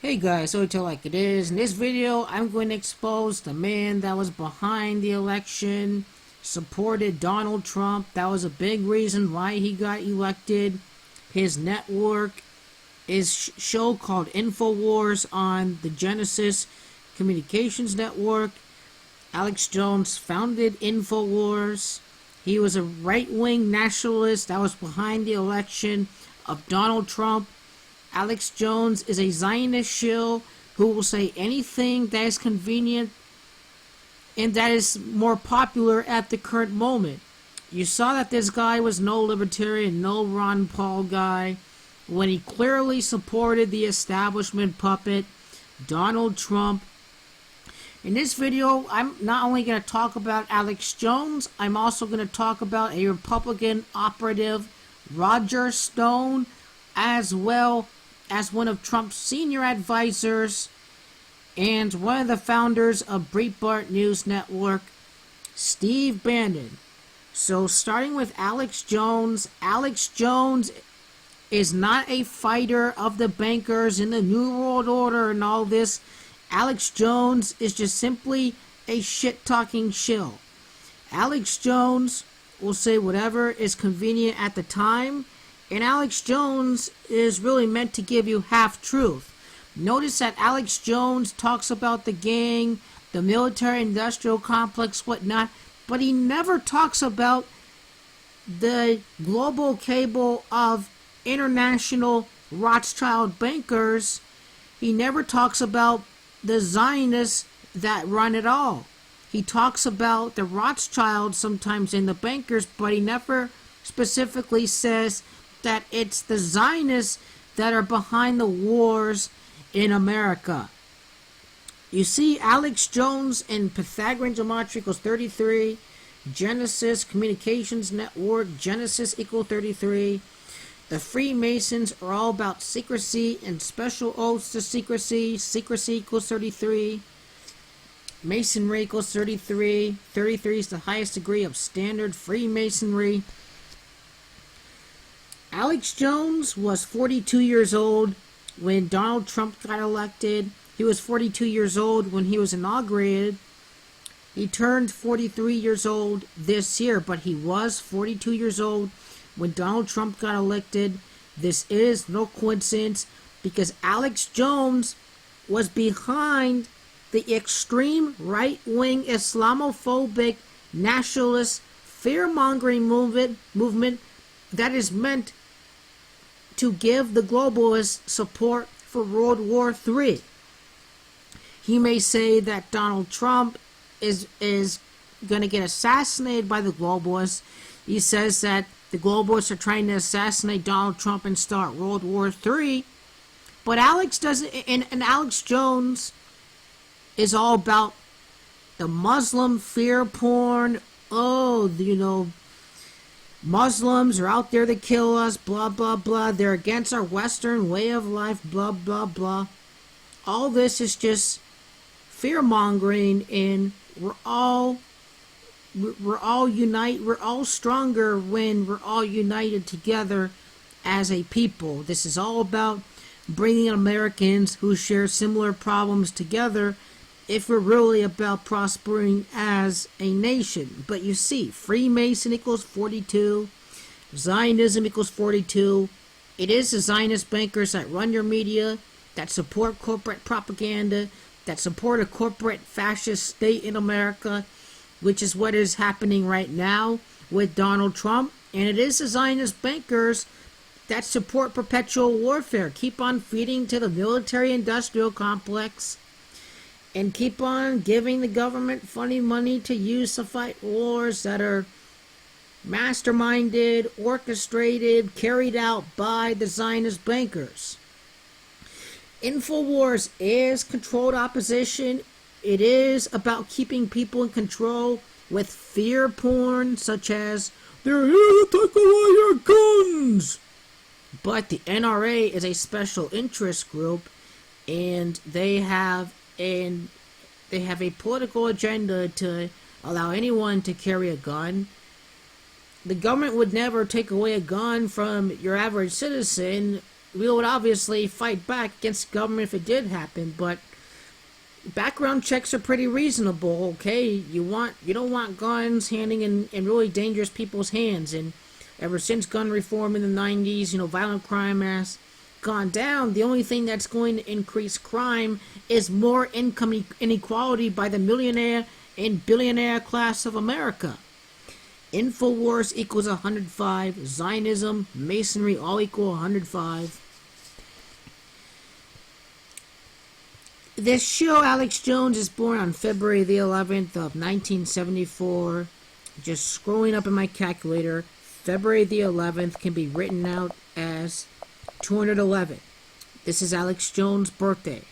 Hey guys, so tell like it is. In this video, I'm going to expose the man that was behind the election, supported Donald Trump. That was a big reason why he got elected. His network is show called Infowars on the Genesis Communications Network. Alex Jones founded Infowars. He was a right-wing nationalist that was behind the election of Donald Trump. Alex Jones is a Zionist shill who will say anything that is convenient and that is more popular at the current moment. You saw that this guy was no libertarian, no Ron Paul guy, when he clearly supported the establishment puppet, Donald Trump. In this video, I'm not only going to talk about Alex Jones, I'm also going to talk about a Republican operative, Roger Stone, as well as one of Trump's senior advisors and one of the founders of Breitbart News Network, Steve Bannon. So starting with Alex Jones is not a fighter of the bankers in the New World Order and all this. Alex Jones is just simply a shit-talking shill. Alex Jones will say whatever is convenient at the time, and Alex Jones is really meant to give you half-truth. Notice that Alex Jones talks about the gang, the military-industrial complex, whatnot, but he never talks about the global cable of international Rothschild bankers. He never talks about the Zionists that run it all. He talks about the Rothschilds sometimes in the bankers, but he never specifically says that it's the Zionists that are behind the wars in America. You see, Alex Jones in Pythagorean geometry equals 33, Genesis Communications Network, Genesis equal 33. The Freemasons are all about secrecy and special oaths to secrecy. Secrecy equals 33. Masonry equals 33. 33 is the highest degree of standard Freemasonry. Alex Jones was 42 years old when Donald Trump got elected. He was 42 years old when he was inaugurated. He turned 43 years old this year, but he was 42 years old when Donald Trump got elected. This is no coincidence because Alex Jones was behind the extreme right-wing Islamophobic nationalist fear-mongering movement that is meant to give the globalists support for World War III. He may say that Donald Trump is going to get assassinated by the globalists. He says that the globalists are trying to assassinate Donald Trump and start World War III. But Alex doesn't, and Alex Jones is all about the Muslim fear porn. Oh, Muslims are out there to kill us, blah, blah, blah. They're against our Western way of life, blah, blah, blah. All this is just fear-mongering, and we're all stronger when we're all united together as a people. This is all about bringing Americans who share similar problems together if we're really about prospering as a nation. But you see, Freemason equals 42, Zionism equals 42. It is the Zionist bankers that run your media, that support corporate propaganda, that support a corporate fascist state in America, which is what is happening right now with Donald Trump. And it is the Zionist bankers that support perpetual warfare, keep on feeding to the military-industrial complex, and keep on giving the government funny money to use to fight wars that are masterminded, orchestrated, carried out by the Zionist bankers. Infowars is controlled opposition. It is about keeping people in control with fear porn, such as, "They're here to take away your guns." But the NRA is a special interest group, and they have a political agenda to allow anyone to carry a gun. The government would never take away a gun from your average citizen we would obviously fight back against the government if it did happen, but background checks are pretty reasonable, okay? You don't want guns handing in really dangerous people's hands, and ever since gun reform in the 90s, violent crime has gone down. The only thing that's going to increase crime is more income inequality by the millionaire and billionaire class of America. Infowars equals 105. Zionism, Masonry all equal 105. This show, Alex Jones, is born on February the 11th of 1974. Just scrolling up in my calculator, February the 11th can be written out as 211. This is Alex Jones' birthday.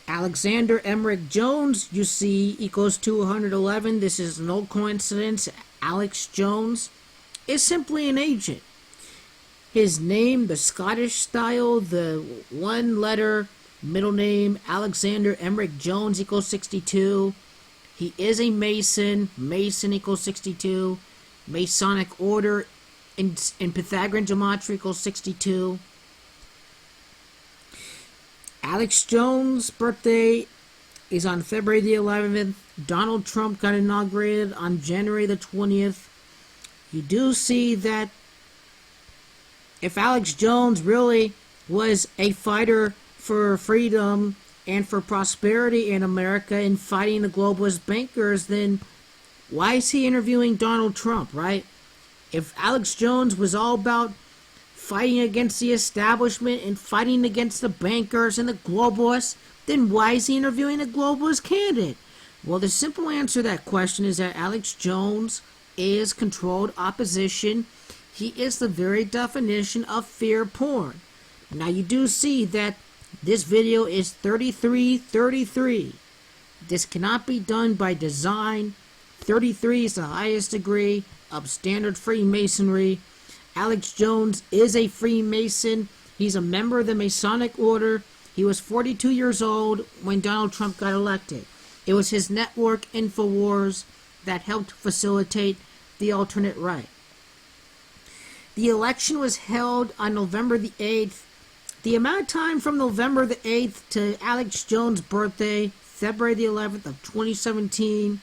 Alexander Emmerich Jones, you see, equals 211. This is no coincidence. Alex Jones is simply an agent. His name, the Scottish style, the one letter middle name, Alexander Emmerich Jones equals 62. He is a Mason. Mason equals 62. Masonic order in Pythagorean gematria equals 62. Alex Jones' birthday is on February the 11th. Donald Trump got inaugurated on January the 20th. You do see that if Alex Jones really was a fighter for freedom and for prosperity in America and fighting the globalist bankers, then why is he interviewing Donald Trump, right? If Alex Jones was all about fighting against the establishment and fighting against the bankers and the globalists, then why is he interviewing a globalist candidate? Well, the simple answer to that question is that Alex Jones is controlled opposition. He is the very definition of fear porn. Now, you do see that this video is 3333. This cannot be done by design. 33 is the highest degree of standard Freemasonry. Alex Jones is a Freemason. He's a member of the Masonic order. He was 42 years old when Donald Trump got elected. It was his network, Infowars, that helped facilitate the alternate right. The election was held on November the 8th. The amount of time from November the 8th to Alex Jones' birthday, February the 11th of 2017,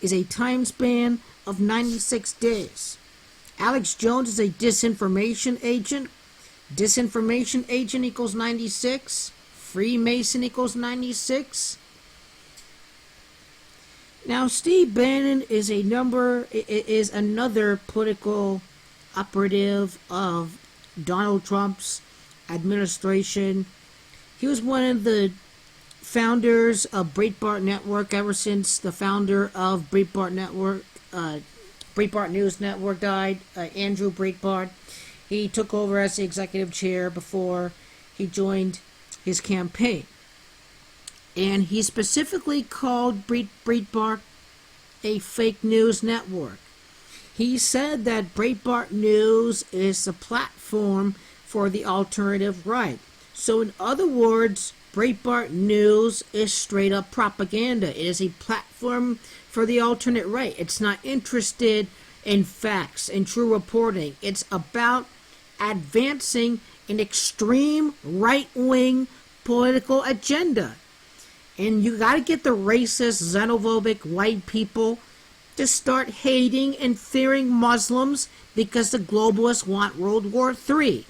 is a time span of 96 days. Alex Jones is a disinformation agent. Disinformation agent equals 96. Freemason equals 96. Now, Steve Bannon is another political operative of Donald Trump's administration. He was one of the founders of Breitbart Network ever since the founder of Breitbart Network, Breitbart News Network died, Andrew Breitbart. He took over as the executive chair before he joined his campaign. And he specifically called Breitbart a fake news network. He said that Breitbart News is a platform for the alternative right. So in other words, Breitbart News is straight up propaganda. It is a platform for the alternate right. It's not interested in facts and true reporting. It's about advancing an extreme right-wing political agenda. And you got to get the racist, xenophobic white people to start hating and fearing Muslims because the globalists want World War III.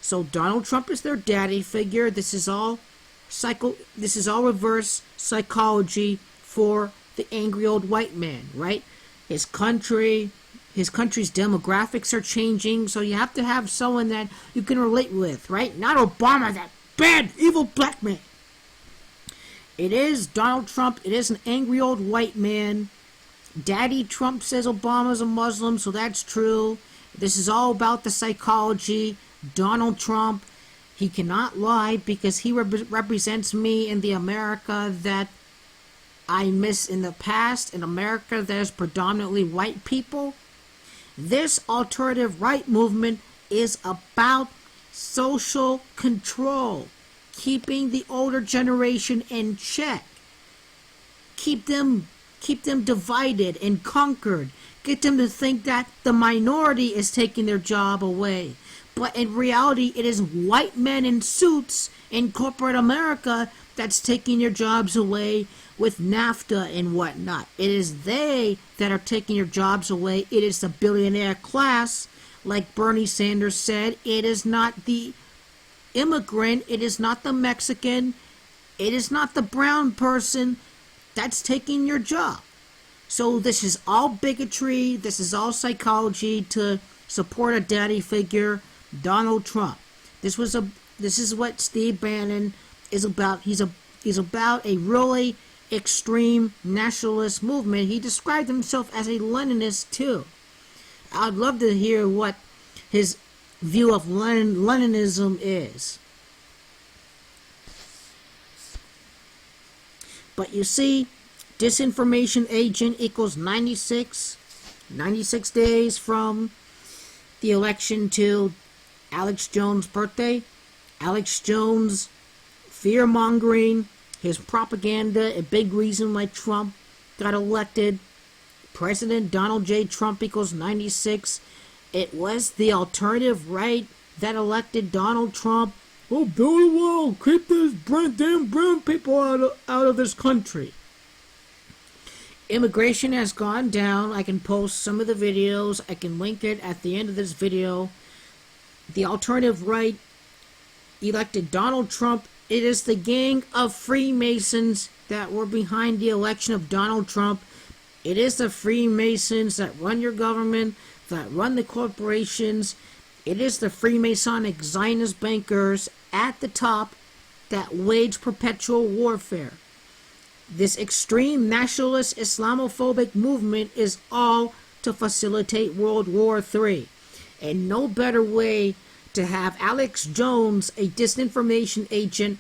So Donald Trump is their daddy figure. This is all reverse psychology for the angry old white man, right? His country's demographics are changing, so you have to have someone that you can relate with, right? Not Obama, that bad, evil black man. It is Donald Trump. It is an angry old white man. Daddy Trump says Obama's a Muslim, so that's true. This is all about the psychology. Donald Trump, he cannot lie because he represents me in the America that I miss in the past, in America that is predominantly white people. This alternative right movement is about social control, keeping the older generation in check, keep them keep them divided and conquered, get them to think that the minority is taking their job away. But in reality, it is white men in suits in corporate America that's taking your jobs away with NAFTA and whatnot. It is they that are taking your jobs away. It is the billionaire class. Like Bernie Sanders said, it is not the immigrant, it is not the Mexican, it is not the brown person that's taking your job. So this is all bigotry, this is all psychology to support a daddy figure, Donald Trump. This is what Steve Bannon is about. He's about a really extreme nationalist movement. He described himself as a Leninist too. I'd love to hear what his view of Leninism is. But you see, disinformation agent equals 96 days from the election to Alex Jones' birthday. Alex Jones fear-mongering, his propaganda, a big reason why Trump got elected. President Donald J. Trump equals 96. It was the alternative right that elected Donald Trump. Oh, very well, keep these damn brown people out of this country. Immigration has gone down. I can post some of the videos. I can link it at the end of this video. The alternative right elected Donald Trump. It is the gang of Freemasons that were behind the election of Donald Trump. It is the Freemasons that run your government, that run the corporations. It is the Freemasonic Zionist bankers at the top that wage perpetual warfare. This extreme nationalist Islamophobic movement is all to facilitate World War III. And no better way to have Alex Jones, a disinformation agent,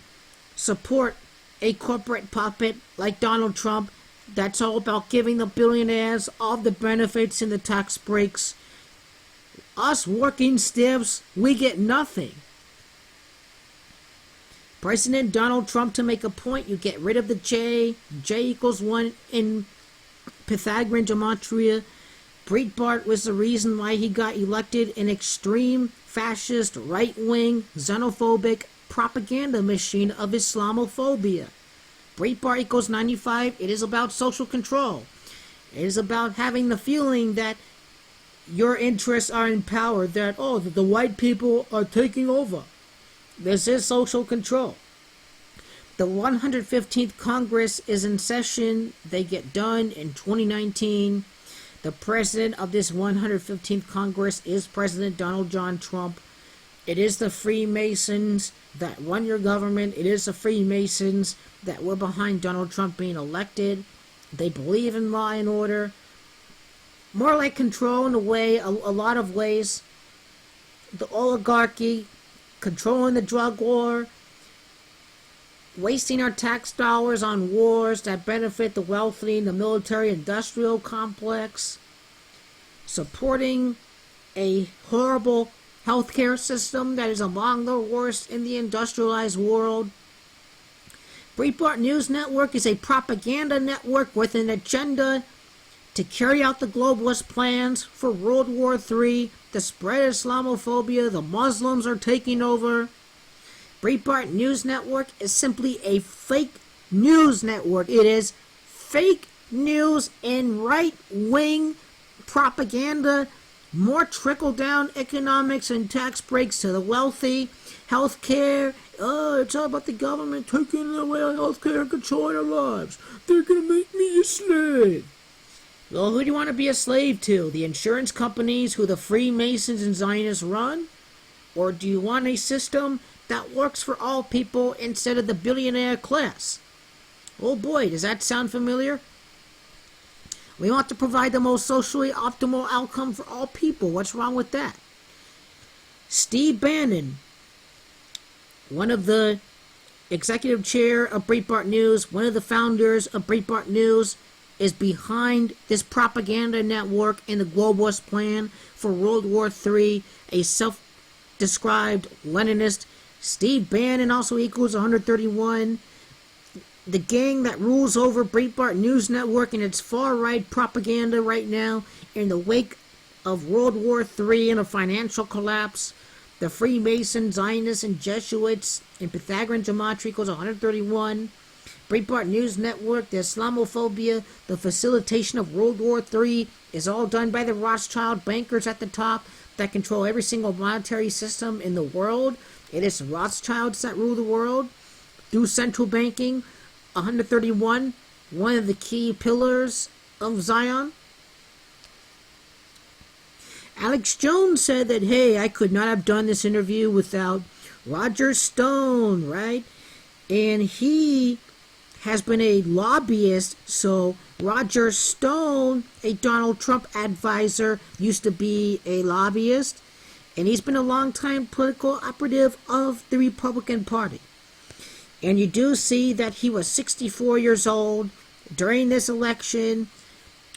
support a corporate puppet like Donald Trump that's all about giving the billionaires all the benefits and the tax breaks. Us working stiffs, we get nothing. President Donald Trump, to make a point, you get rid of the J equals 1 in Pythagorean gematria. Breitbart was the reason why he got elected, an extreme, fascist, right-wing, xenophobic propaganda machine of Islamophobia. Breitbart equals 95. It is about social control. It is about having the feeling that your interests are in power, that, oh, the white people are taking over. This is social control. The 115th Congress is in session. They get done in 2019. The president of this 115th Congress is President Donald John Trump. It is the Freemasons that run your government. It is the Freemasons that were behind Donald Trump being elected. They believe in law and order. More like control in a way, a lot of ways. The oligarchy, controlling the drug war, wasting our tax dollars on wars that benefit the wealthy and the military-industrial complex, supporting a horrible healthcare system that is among the worst in the industrialized world. Breitbart News Network is a propaganda network with an agenda to carry out the globalist plans for World War III, the spread of Islamophobia, the Muslims are taking over. Breitbart News Network is simply a fake news network. It is fake news and right-wing propaganda, more trickle-down economics and tax breaks to the wealthy, health care. Oh, it's all about the government taking away our health care and controlling our lives. They're going to make me a slave. Well, who do you want to be a slave to? The insurance companies who the Freemasons and Zionists run? Or do you want a system that works for all people instead of the billionaire class? Oh boy, does that sound familiar? We want to provide the most socially optimal outcome for all people. What's wrong with that? Steve Bannon, one of the executive chair of Breitbart News, one of the founders of Breitbart News, is behind this propaganda network and the globalist plan for World War III, a self-described Leninist. Steve Bannon also equals 131. the gang that rules over Breitbart News Network and its far-right propaganda right now in the wake of World War III and a financial collapse. The Freemasons, Zionists, and Jesuits in Pythagorean gematria equals 131. Breitbart News Network, the Islamophobia, the facilitation of World War III is all done by the Rothschild bankers at the top that control every single monetary system in the world. It is the Rothschilds that rule the world through central banking. 131, one of the key pillars of Zion. Alex Jones said that, hey, I could not have done this interview without Roger Stone, right? And he has been a lobbyist, so Roger Stone, a Donald Trump advisor, used to be a lobbyist, and he's been a longtime political operative of the Republican Party. And you do see that he was 64 years old during this election.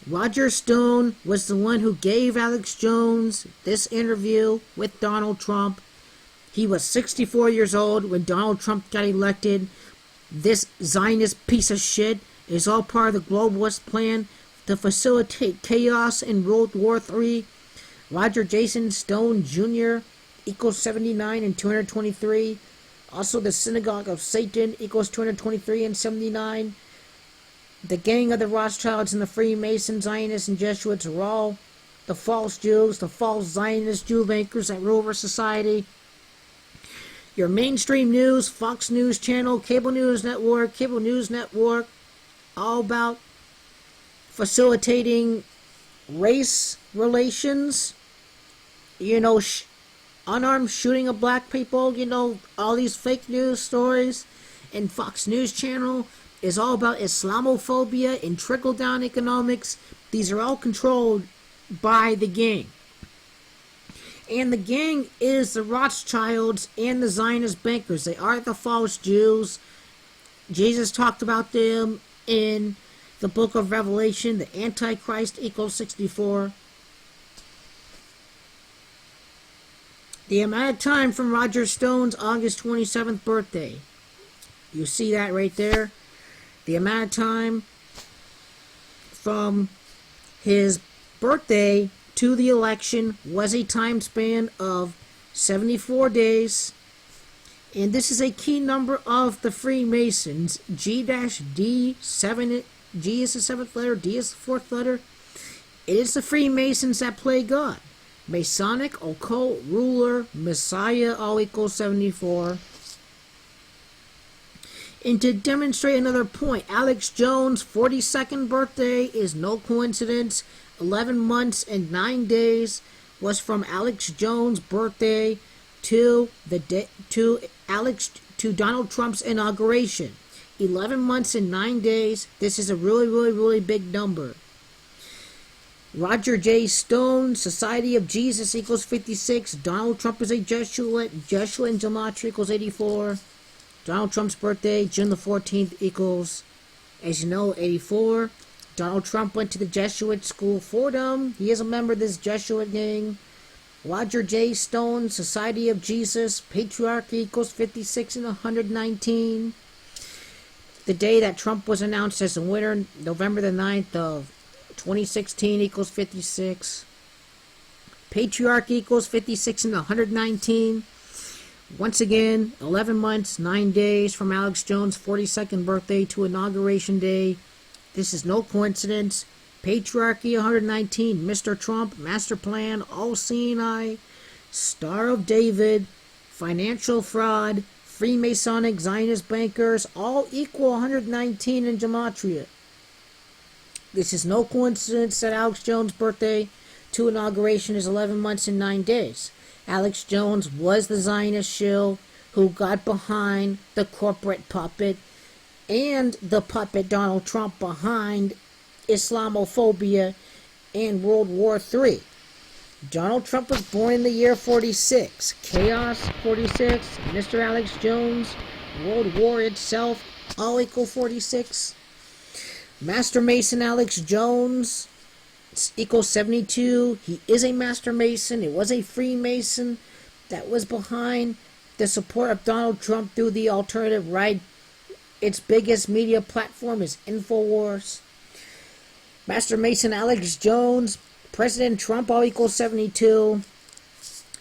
Roger Stone was the one who gave Alex Jones this interview with Donald Trump. He was 64 years old when Donald Trump got elected. This Zionist piece of shit is all part of the globalist plan to facilitate chaos in World War III. Roger Jason Stone Jr. equals 79 and 223. Also, the Synagogue of Satan equals 223 and 79. The gang of the Rothschilds and the Freemasons, Zionists, and Jesuits are all the false Jews, the false Zionist Jew bankers that rule over society. Your mainstream news, Fox News Channel, Cable News Network, all about facilitating race relations, unarmed shooting of black people, all these fake news stories. And Fox News Channel is all about Islamophobia and trickle-down economics. These are all controlled by the gang. And the gang is the Rothschilds and the Zionist bankers. They are the false Jews. Jesus talked about them in the book of Revelation. The Antichrist equals 64. The amount of time from Roger Stone's August 27th birthday. You see that right there. The amount of time from his birthday to the election was a time span of 74 days. And this is a key number of the Freemasons. G-D7, G is the seventh letter, D is the fourth letter. It is the Freemasons that play God. Masonic, occult, ruler, Messiah, all equals 74. And to demonstrate another point, Alex Jones' 42nd birthday is no coincidence. 11 months and 9 days was from Alex Jones' birthday to Donald Trump's inauguration. 11 months and 9 days. This is a really, really, really big number. Roger J. Stone, Society of Jesus equals 56. Donald Trump is a Jesuit. Jesuit in gematria equals 84. Donald Trump's birthday, June the 14th, equals, as you know, 84. Donald Trump went to the Jesuit school Fordham. He is a member of this Jesuit gang. Roger J. Stone, Society of Jesus, Patriarchy equals 56 and 119. The day that Trump was announced as the winner, November the 9th of 2016 equals 56. Patriarchy equals 56 and 119. Once again, 11 months, 9 days from Alex Jones' 42nd birthday to Inauguration Day. This is no coincidence. Patriarchy 119, Mr. Trump, Master Plan, All-Seeing Eye, Star of David, Financial Fraud, Freemasonic, Zionist bankers, all equal 119 in gematria. This is no coincidence that Alex Jones' birthday to inauguration is 11 months and 9 days. Alex Jones was the Zionist shill who got behind the corporate puppet and the puppet Donald Trump behind Islamophobia and World War III. Donald Trump was born in the year 46. Chaos, 46. Mr. Alex Jones, World War itself, all equal 46. Master Mason Alex Jones equals 72. He is a Master Mason. It was a Freemason that was behind the support of Donald Trump through the alternative right Its biggest media platform is Infowars. Master Mason Alex Jones, President Trump all equals 72.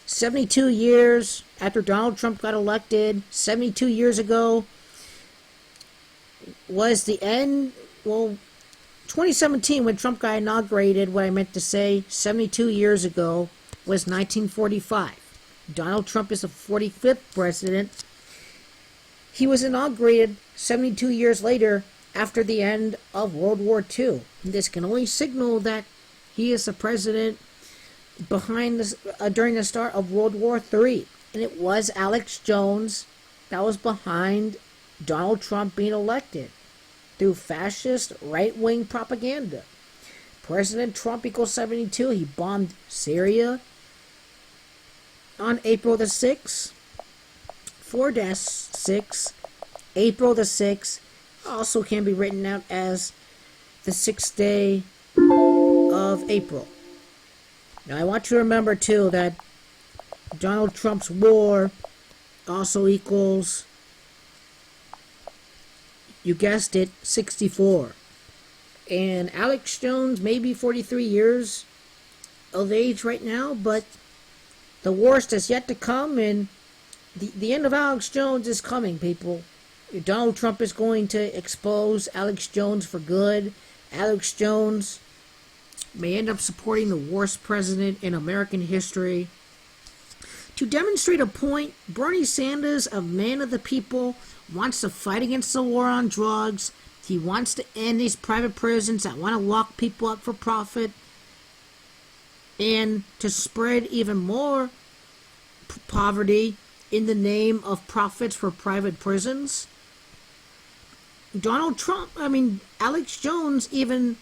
72 years after Donald Trump got elected, 72 years ago, was the end. Well, 2017, when Trump got inaugurated, what I meant to say, 72 years ago, was 1945. Donald Trump is the 45th president. He was inaugurated 72 years later after the end of World War II. This can only signal that he is the president behind this, during the start of World War III. And it was Alex Jones that was behind Donald Trump being elected through fascist right-wing propaganda. President Trump equals 72. He bombed Syria on April the 6th. 4-6, April the 6th, also can be written out as the 6th day of April. Now I want you to remember too that Donald Trump's war also equals, you guessed it, 64. And Alex Jones may be 43 years of age right now, but the worst is yet to come, and the end of Alex Jones is coming, people. Donald Trump is going to expose Alex Jones for good. Alex Jones may end up supporting the worst president in American history. To demonstrate a point, Bernie Sanders, a man of the people, wants to fight against the war on drugs. He wants to end these private prisons that want to lock people up for profit and to spread even more poverty in the name of profits for private prisons. Alex Jones even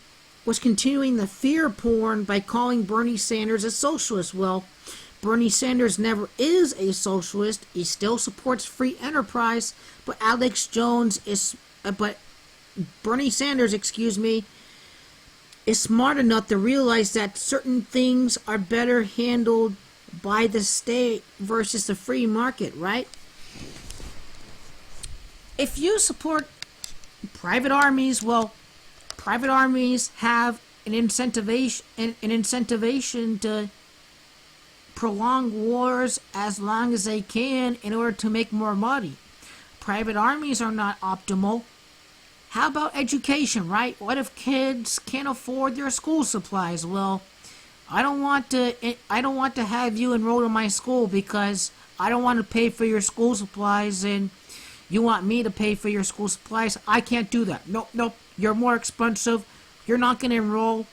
was continuing the fear porn by calling Bernie Sanders a socialist. Well, Bernie Sanders never is a socialist. He still supports free enterprise, but Bernie Sanders, is smart enough to realize that certain things are better handled by the state versus the free market, right? If you support private armies, well, private armies have an incentivation to prolong wars as long as they can in order to make more money. Private armies are not optimal. How about education, right? What if kids can't afford their school supplies? Well, I don't want to have you enrolled in my school because I don't want to pay for your school supplies, and you want me to pay for your school supplies. I can't do that. Nope. You're more expensive. You're not going to enroll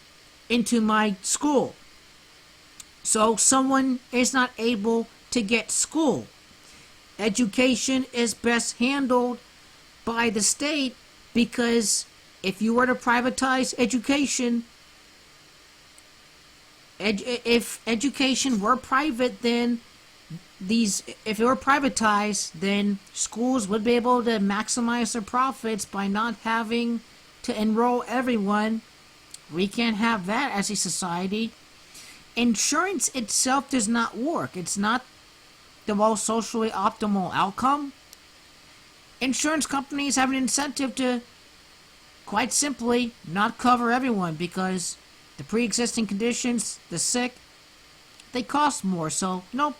into my school. So someone is not able to get school. Education is best handled by the state, because if you were to privatize education, if education were private, then if it were privatized, then schools would be able to maximize their profits by not having to enroll everyone. We can't have that as a society. Insurance itself does not work. It's not the most socially optimal outcome. Insurance companies have an incentive to, quite simply, not cover everyone, because the pre-existing conditions, the sick, they cost more. So, nope,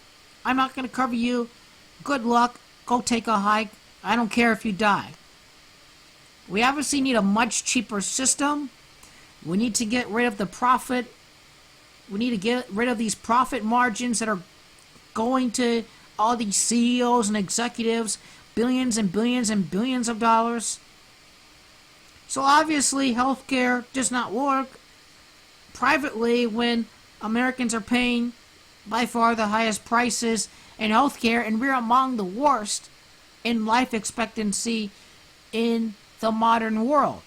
I'm not going to cover you. Good luck. Go take a hike. I don't care if you die. We obviously need a much cheaper system. We need to get rid of the profit. We need to get rid of these profit margins that are going to all these CEOs and executives, billions and billions and billions of dollars. So obviously, healthcare does not work privately when Americans are paying by far the highest prices in healthcare, and we're among the worst in life expectancy in the modern world.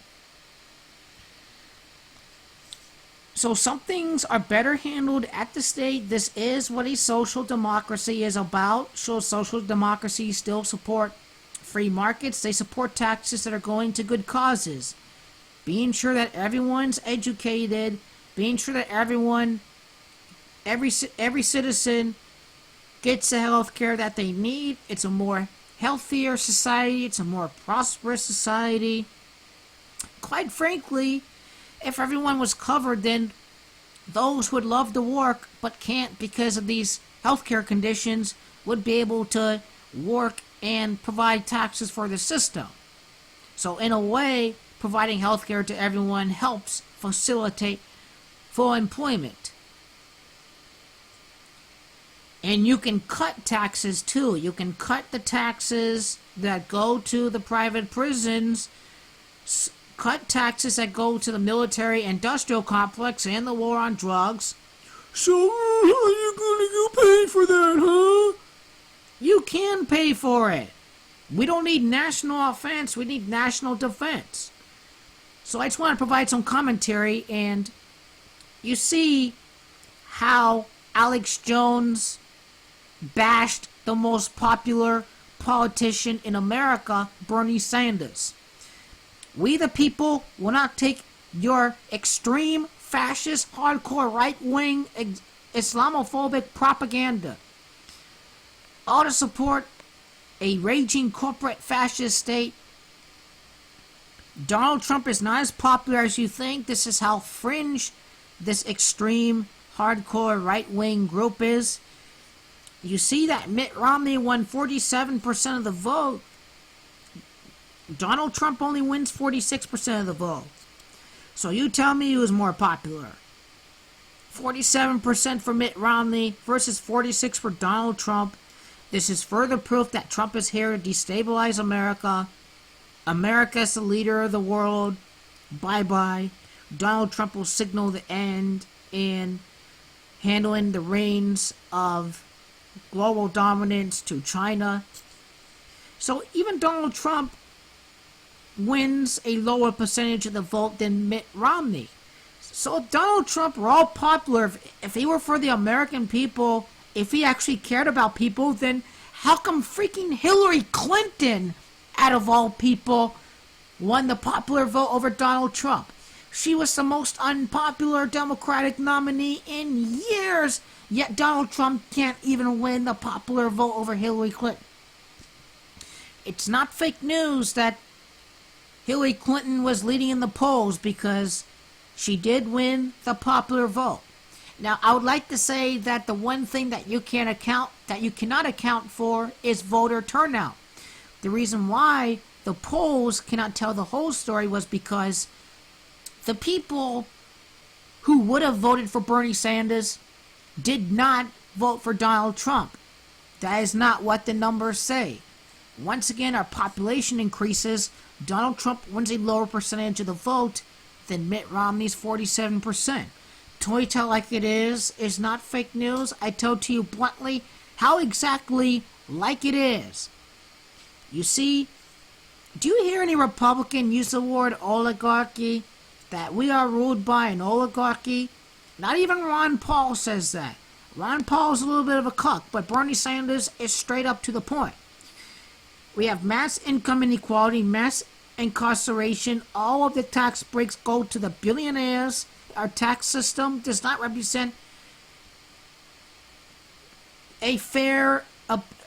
So some things are better handled at the state. This is what a social democracy is about. So social democracies still support free markets. They support taxes that are going to good causes. Being sure that everyone's educated. Being sure that every citizen gets the health care that they need. It's a more healthier society. It's a more prosperous society. Quite frankly, if everyone was covered, then those who would love to work but can't because of these healthcare conditions would be able to work and provide taxes for the system. So in a way, providing healthcare to everyone helps facilitate full employment. And you can cut taxes too. You can cut the taxes that go to the private prisons, cut taxes that go to the military industrial complex and the war on drugs. So how are you going to get paid for that, huh? You can pay for it. We don't need national offense, we need national defense. So I just want to provide some commentary, and you see how Alex Jones bashed the most popular politician in America, Bernie Sanders. We the people will not take your extreme, fascist, hardcore, right-wing, Islamophobic propaganda. All to support a raging corporate fascist state. Donald Trump is not as popular as you think. This is how fringe this extreme, hardcore, right-wing group is. You see that Mitt Romney won 47% of the vote. Donald Trump only wins 46% of the vote. So you tell me who is more popular. 47% for Mitt Romney versus 46% for Donald Trump. This is further proof that Trump is here to destabilize America. America is the leader of the world. Bye-bye. Donald Trump will signal the end in handling the reins of global dominance to China. So even Donald Trump wins a lower percentage of the vote than Mitt Romney. So if Donald Trump were all popular, if he were for the American people, if he actually cared about people, then how come freaking Hillary Clinton, out of all people, won the popular vote over Donald Trump? She was the most unpopular Democratic nominee in years, yet Donald Trump can't even win the popular vote over Hillary Clinton. It's not fake news that Hillary Clinton was leading in the polls, because she did win the popular vote. Now, I would like to say that the one thing that you cannot account for is voter turnout. The reason why the polls cannot tell the whole story was because the people who would have voted for Bernie Sanders did not vote for Donald Trump. That is not what the numbers say. Once again, our population increases. Donald Trump wins a lower percentage of the vote than Mitt Romney's 47%. To tell like it is not fake news. I tell to you bluntly how exactly like it is. You see, do you hear any Republican use the word oligarchy? That we are ruled by an oligarchy? Not even Ron Paul says that. Ron Paul's a little bit of a cuck, but Bernie Sanders is straight up to the point. We have mass income inequality, mass incarceration. All of the tax breaks go to the billionaires. Our tax system does not represent a fair,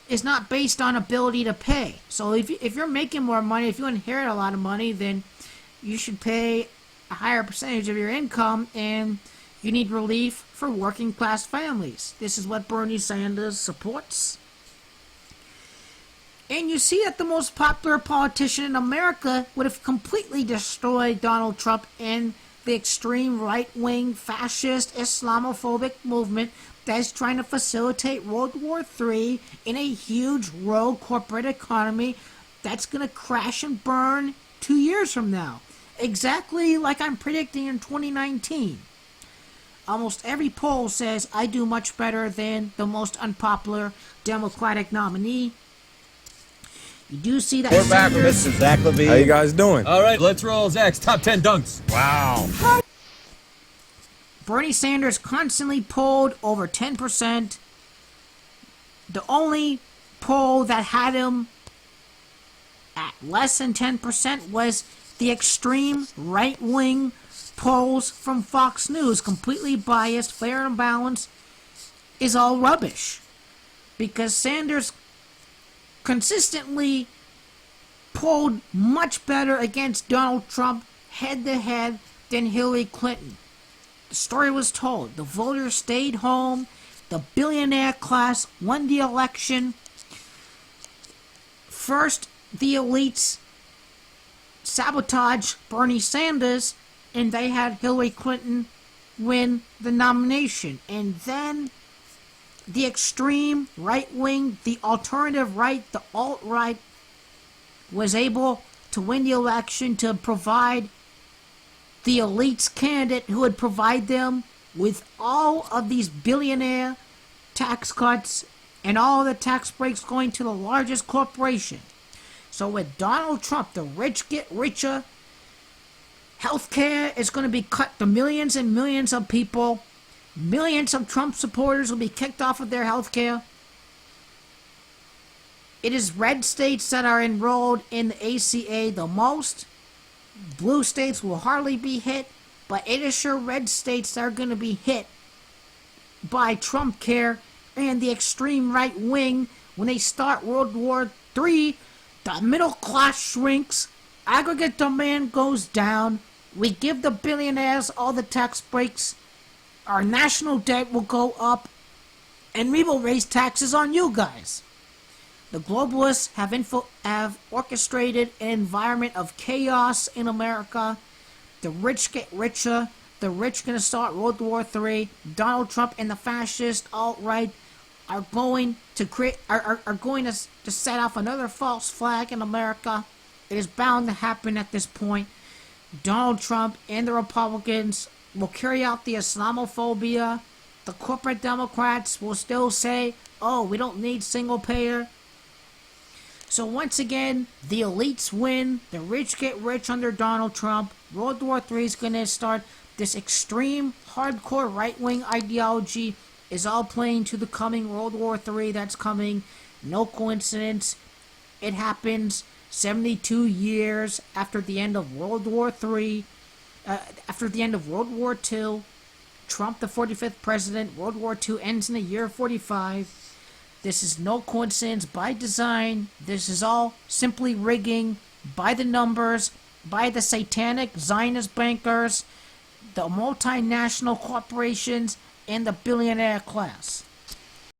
is not based on ability to pay. So if you're making more money, if you inherit a lot of money, then you should pay a higher percentage of your income, and you need relief for working class families. This is what Bernie Sanders supports. And you see that the most popular politician in America would have completely destroyed Donald Trump and the extreme right-wing, fascist, Islamophobic movement that is trying to facilitate World War III in a huge rogue corporate economy that's going to crash and burn 2 years from now. Exactly like I'm predicting in 2019. Almost every poll says I do much better than the most unpopular Democratic nominee. You do see that. We're back, Mr. Zach Levine. How you guys doing? All right, let's roll Zach's top 10 dunks. Wow. Bernie Sanders constantly polled over 10%. The only poll that had him at less than 10% was the extreme right-wing polls from Fox News. Completely biased, fair and balanced, is all rubbish. Because Sanders consistently polled much better against Donald Trump head-to-head than Hillary Clinton. The story was told. The voters stayed home. The billionaire class won the election. First, the elites sabotaged Bernie Sanders, and they had Hillary Clinton win the nomination. And then the extreme right wing, the alternative right, the alt-right, was able to win the election to provide the elites candidate who would provide them with all of these billionaire tax cuts and all the tax breaks going to the largest corporation. So with Donald Trump, the rich get richer. Healthcare is going to be cut to millions and millions of people. Millions of Trump supporters will be kicked off of their healthcare. It is red states that are enrolled in the ACA the most. Blue states will hardly be hit, but it is sure red states that are going to be hit by Trump care and the extreme right wing. When they start World War III, the middle class shrinks, aggregate demand goes down, we give the billionaires all the tax breaks, our national debt will go up, and we will raise taxes on you guys. The globalists have orchestrated an environment of chaos in America. The rich get richer. The rich going to start World War III. Donald Trump and the fascist alt-right are going to to set off another false flag in America. It is bound to happen at this point. Donald Trump and the Republicans will carry out the Islamophobia. The corporate Democrats will still say, oh, we don't need single payer. So once again, the elites win. The rich get rich under Donald Trump. World War III is going to start. This extreme, hardcore right-wing ideology is all playing to the coming World War III that's coming. No coincidence. It happens 72 years after the end of World War III. After the end of World War II. Trump, the 45th president. World War II ends in the year 45. This is no coincidence, by design. This is all simply rigging by the numbers, by the satanic Zionist bankers, the multinational corporations, and the billionaire class.